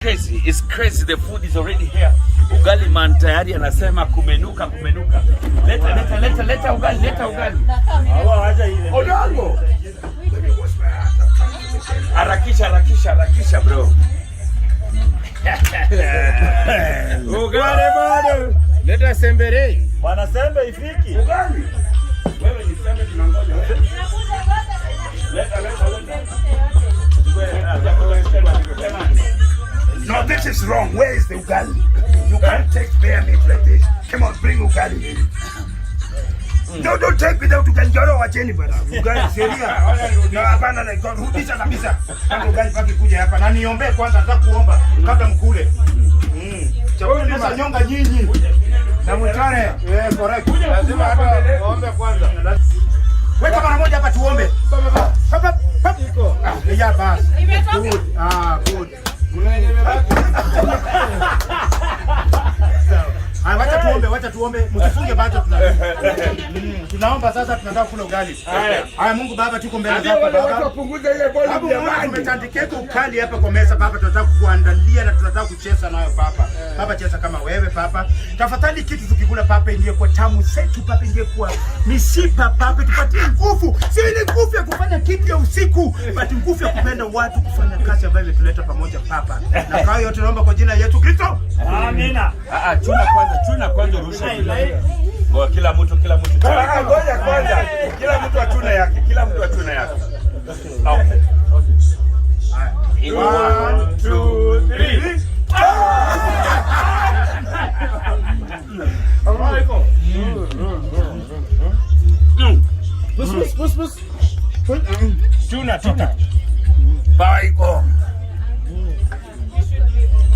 Crazy, it's crazy. The food is already here. Ugali man tayari anasema kumenuka. Leta ugali, Odango. Harakisha bro. Ugali bado. Leta sembere. Bwana sembe ifiki. Ugali. Wewe ni sembe tunangoja. Leta. No, this is wrong. Where is the ugali? You can't take bear meat like this. Come on, bring ugali. No, don't take without ugali. Joro wacheni bwana. Ugali seria. Na hapana na rudisha kabisa. Kama ugali paki kuja hapa. Na niombe kwanza nataka kuomba kabla mkule. Chakula ni sanyonga nyinyi. Na mtare. Correct. Lazima hapa waombe kwanza. Weka mara moja hapa tuombe. Papa. Iko. Ya basi. Good. Good. Wacha tuombe, msifunge bado tunaomba sasa, tunataka kula ugali. Haya Mungu Baba, tuko mbele zako Baba. Tupunguze ile volume jamani. Tumetandika ukali hapa kwa meza Baba, tunataka kuandalia na tunataka kucheza nayo Baba. Baba, cheza kama wewe Baba. Tafadhali kitu tukikula Baba ingie kwa tamu zetu Baba, ingie kwa mishipa Baba, tupatie nguvu. Si ile nguvu ya kufanya kitu ya usiku, bali nguvu ya kupenda watu, kufanya kazi ambayo imetuleta pamoja Baba. Na kwa hiyo tunaomba kwa jina la Yesu Kristo. Amina. Chuna kwanza rusha. Ngoja kila mtu. Ngoja kwanza. Kila mtu atuna yake. Okay. 1, 2, 3. Bus. Tuna. Baiko.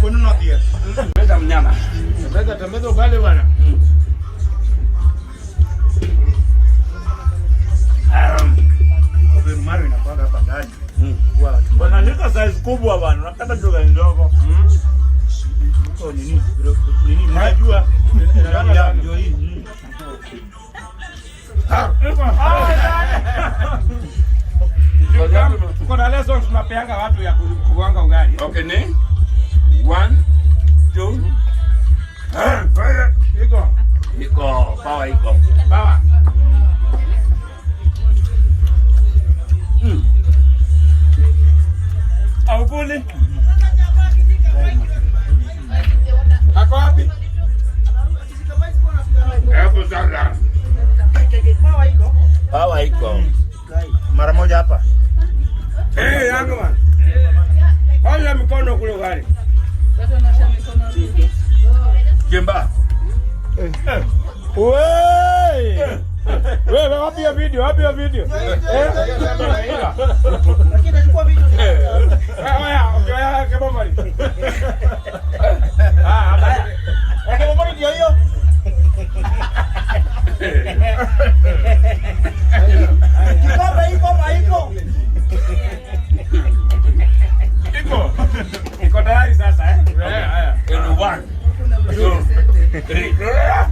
Kuna pia. Meza mnyama. Tembeza ugali bwana. Maro inakwanga hapa ndani. Bwana nika size kubwa bwana. Unakata ndogo ndogo. Nini mnajua? Ndio hii. Tuko na lessons tunapeanga watu ya kuanga ugali. Okay, ni 1, 2. Iko. Power. Aukuli. Ako wapi? Hebu sasa. Power iko. Mara moja hapa. Yangu bwana. Wala mikono kule ugali. Kimba. Wewe wapi ya video? Lakini nachukua video. Oya, kama mali. Kama mali ndio hiyo. Kikombe iko. Iko tayari sasa Haya. 1, 2, 3.